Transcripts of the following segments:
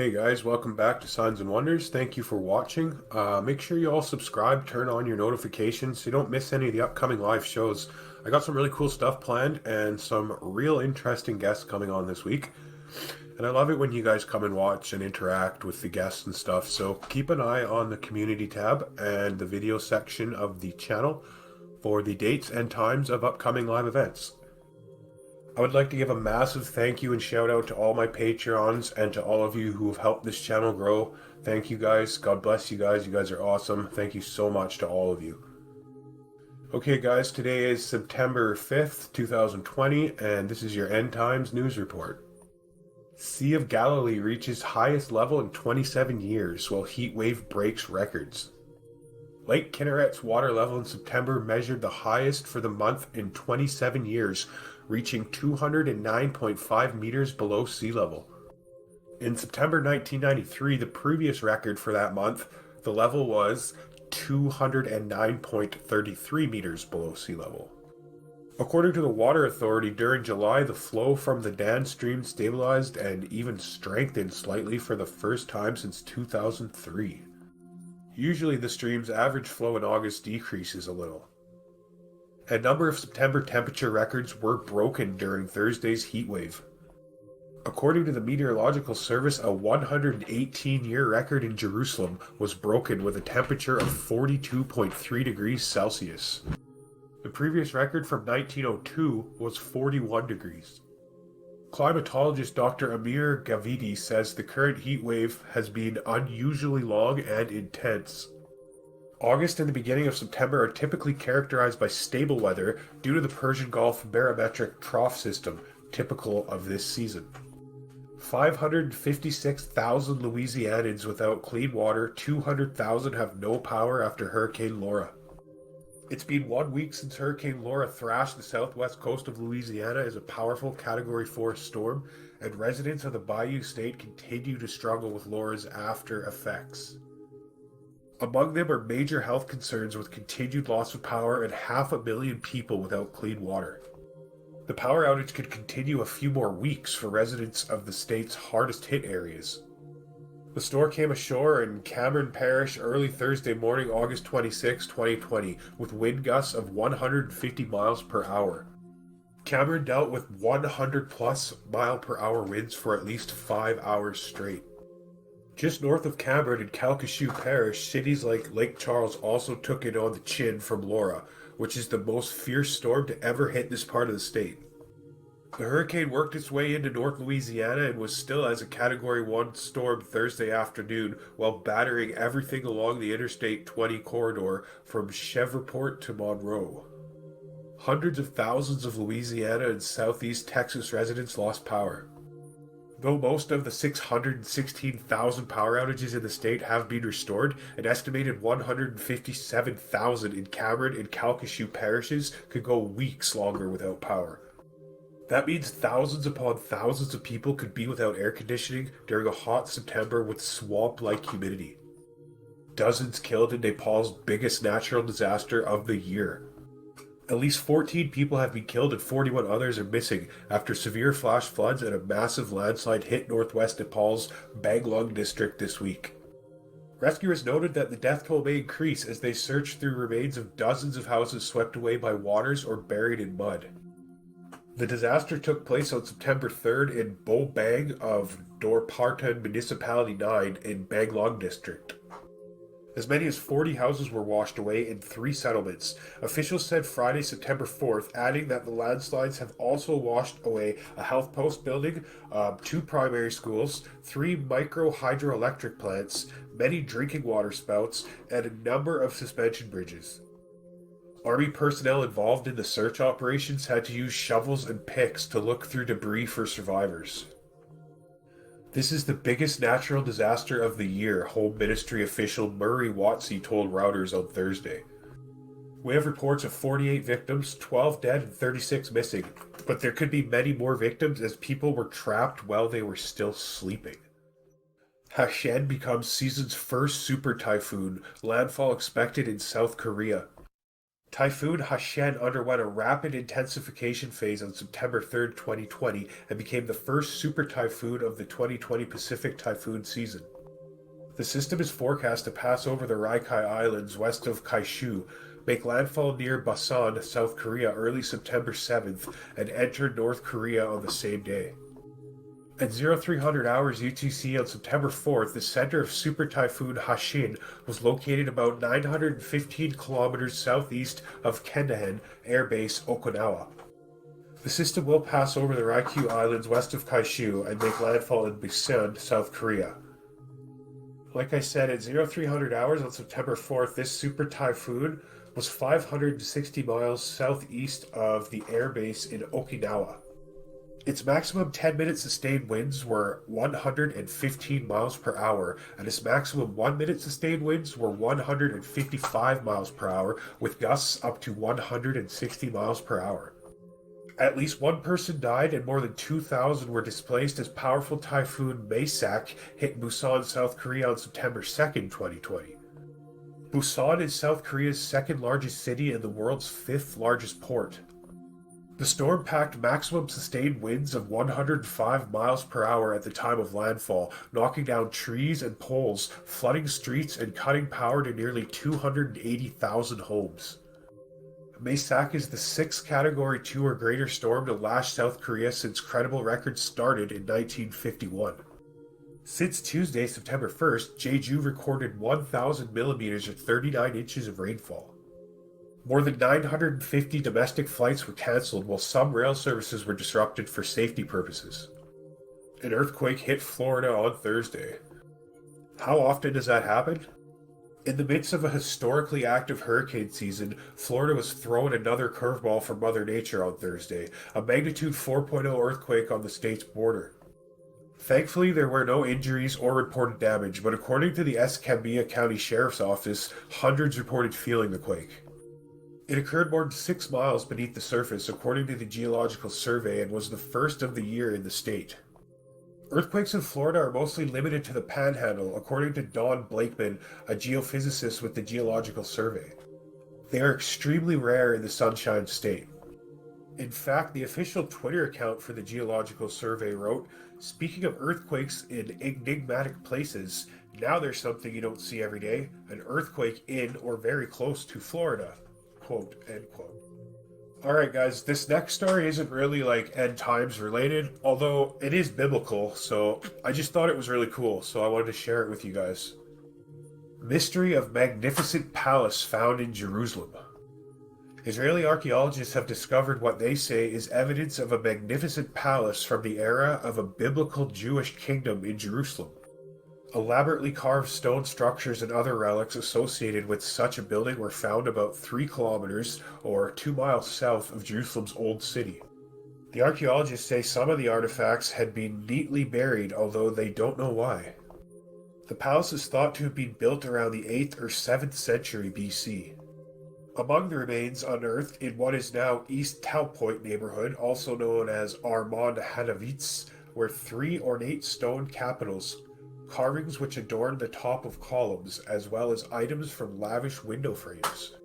Hey guys, welcome back to Signs and Wonders. Thank you for watching. Make sure you all subscribe, turn on your notifications so you don't miss any of the upcoming live shows. I got some really cool stuff planned and some real interesting guests coming on this week. And I love it when you guys come and watch and interact with the guests and stuff. So keep an eye on the community tab and the video section of the channel for the dates and times of upcoming live events. I would like to give a massive thank you and shout out to all my Patreons and to all of you who have helped this channel grow. Thank you guys. God bless you guys. You guys are awesome. Thank you so much to all of you. Okay guys, today is September 5th, 2020, and this is your End Times News Report. Sea of Galilee reaches highest level in 27 years while heat wave breaks records. Lake Kinneret's water level in September measured the highest for the month in 27 years, reaching 209.5 meters below sea level. In September 1993, the previous record for that month, the level was 209.33 meters below sea level. According to the Water Authority, during July, the flow from the Dan stream stabilized and even strengthened slightly for the first time since 2003. Usually the stream's average flow in August decreases a little. A number of September temperature records were broken during Thursday's heat wave. According to the Meteorological Service, a 118-year record in Jerusalem was broken with a temperature of 42.3 degrees Celsius. The previous record from 1902 was 41 degrees. Climatologist Dr. Amir Gavidi says the current heat wave has been unusually long and intense. August and the beginning of September are typically characterized by stable weather due to the Persian Gulf barometric trough system, typical of this season. 556,000 Louisianans without clean water, 200,000 have no power after Hurricane Laura. It's been 1 week since Hurricane Laura thrashed the southwest coast of Louisiana as a powerful Category 4 storm, and residents of the Bayou State continue to struggle with Laura's after effects. Among them are major health concerns with continued loss of power and 500,000 people without clean water. The power outage could continue a few more weeks for residents of the state's hardest hit areas. The storm came ashore in Cameron Parish early Thursday morning, August 26, 2020, with wind gusts of 150 miles per hour. Cameron dealt with 100-plus mile-per-hour winds for at least 5 hours straight. Just north of Cameron in Calcasieu Parish, cities like Lake Charles also took it on the chin from Laura, which is the most fierce storm to ever hit this part of the state. The hurricane worked its way into North Louisiana and was still as a Category 1 storm Thursday afternoon while battering everything along the Interstate 20 corridor from Shreveport to Monroe. Hundreds of thousands of Louisiana and southeast Texas residents lost power. Though most of the 616,000 power outages in the state have been restored, an estimated 157,000 in Cameron and Calcasieu parishes could go weeks longer without power. That means thousands upon thousands of people could be without air conditioning during a hot September with swamp-like humidity. Dozens killed in Nepal's biggest natural disaster of the year. At least 14 people have been killed and 41 others are missing after severe flash floods and a massive landslide hit northwest Nepal's Banglung district this week. Rescuers noted that the death toll may increase as they search through remains of dozens of houses swept away by waters or buried in mud. The disaster took place on September 3rd in Bobang of Dorpartan Municipality 9 in Banglung district. As many as 40 houses were washed away in 3 settlements. Officials said Friday, September 4th, adding that the landslides have also washed away a health post building, 2 primary schools, 3 micro hydroelectric plants, many drinking water spouts, and a number of suspension bridges. Army personnel involved in the search operations had to use shovels and picks to look through debris for survivors. This is the biggest natural disaster of the year, Home Ministry official Murray Watsey told Reuters on Thursday. We have reports of 48 victims, 12 dead and 36 missing, but there could be many more victims as people were trapped while they were still sleeping. Haishen becomes season's first Super Typhoon, landfall expected in South Korea. Typhoon Haishen underwent a rapid intensification phase on September 3rd, 2020, and became the first super typhoon of the 2020 Pacific typhoon season. The system is forecast to pass over the Raikai Islands west of Kaishu, make landfall near Busan, South Korea early September 7th, and enter North Korea on the same day. At 0300 hours UTC on September 4th, the center of Super Typhoon Haishen was located about 915 kilometers southeast of Kendahan Air Base, Okinawa. The system will pass over the Ryukyu Islands west of Kaishu and make landfall in Busan, South Korea. Like I said, at 0300 hours on September 4th, this super typhoon was 560 miles southeast of the air base in Okinawa. Its maximum 10-minute sustained winds were 115 miles per hour, and its maximum 1-minute sustained winds were 155 miles per hour, with gusts up to 160 miles per hour. At least one person died and more than 2,000 were displaced as powerful typhoon Maysak hit Busan, South Korea on September 2nd, 2020. Busan is South Korea's second largest city and the world's fifth largest port. The storm packed maximum sustained winds of 105 miles per hour at the time of landfall, knocking down trees and poles, flooding streets, and cutting power to nearly 280,000 homes. Maysak is the sixth Category 2 or greater storm to lash South Korea since credible records started in 1951. Since Tuesday, September 1st, Jeju recorded 1,000 millimeters or 39 inches of rainfall. More than 950 domestic flights were cancelled, while some rail services were disrupted for safety purposes. An earthquake hit Florida on Thursday. How often does that happen? In the midst of a historically active hurricane season, Florida was thrown another curveball from Mother Nature on Thursday, a magnitude 4.0 earthquake on the state's border. Thankfully, there were no injuries or reported damage, but according to the Escambia County Sheriff's Office, hundreds reported feeling the quake. It occurred more than 6 miles beneath the surface, according to the Geological Survey, and was the first of the year in the state. Earthquakes in Florida are mostly limited to the Panhandle, according to Don Blakeman, a geophysicist with the Geological Survey. They are extremely rare in the Sunshine State. In fact, the official Twitter account for the Geological Survey wrote, "Speaking of earthquakes in enigmatic places, now there's something you don't see every day, an earthquake in or very close to Florida." Quote, end quote. Alright guys, this next story isn't really like end times related, although it is biblical, so I just thought it was really cool, so I wanted to share it with you guys. Mystery of magnificent palace found in Jerusalem. Israeli archaeologists have discovered what they say is evidence of a magnificent palace from the era of a biblical Jewish kingdom in Jerusalem. Elaborately carved stone structures and other relics associated with such a building were found about 3 kilometers or 2 miles south of Jerusalem's Old City. The archaeologists say some of the artifacts had been neatly buried, although they don't know why. The palace is thought to have been built around the 8th or 7th century BC. Among the remains unearthed in what is now East Taupoint neighborhood, also known as Armand Hanavitz, were 3 ornate stone capitals, carvings which adorn the top of columns, as well as items from lavish window frames.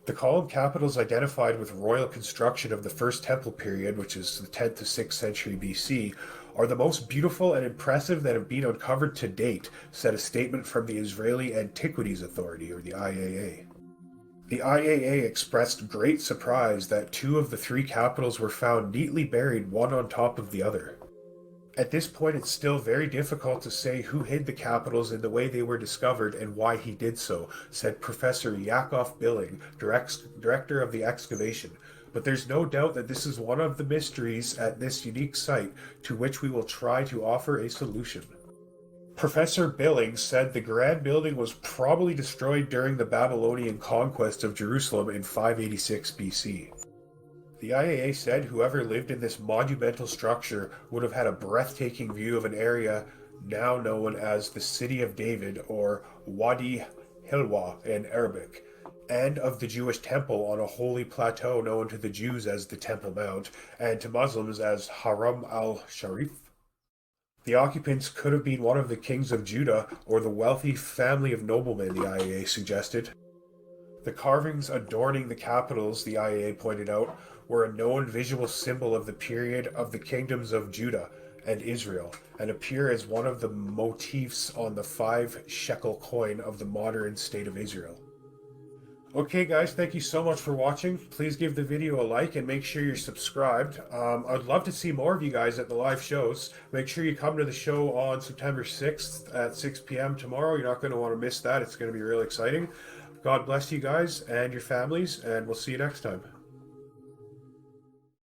The column capitals identified with royal construction of the First Temple period, which is the 10th to 6th century BC, are the most beautiful and impressive that have been uncovered to date, said a statement from the Israeli Antiquities Authority, or the IAA. The IAA expressed great surprise that 2 of the 3 capitals were found neatly buried one on top of the other. At this point, it's still very difficult to say who hid the capitals in the way they were discovered and why he did so, said Professor Yakov Billing, director of the excavation. But there's no doubt that this is one of the mysteries at this unique site to which we will try to offer a solution. Professor Billing said the grand building was probably destroyed during the Babylonian conquest of Jerusalem in 586 BC. The IAA said whoever lived in this monumental structure would have had a breathtaking view of an area now known as the City of David, or Wadi Hilwa in Arabic, and of the Jewish temple on a holy plateau known to the Jews as the Temple Mount, and to Muslims as Haram al-Sharif. The occupants could have been one of the kings of Judah or the wealthy family of noblemen, the IAA suggested. The carvings adorning the capitals, the IAA pointed out, were a known visual symbol of the period of the kingdoms of Judah and Israel, and appear as one of the motifs on the 5 shekel coin of the modern state of Israel. Okay, guys, thank you so much for watching. Please give the video a like and make sure you're subscribed. I'd love to see more of you guys at the live shows. Make sure you come to the show on September 6th at 6 p.m. tomorrow. You're not going to want to miss that. It's going to be really exciting. God bless you guys and your families, and we'll see you next time.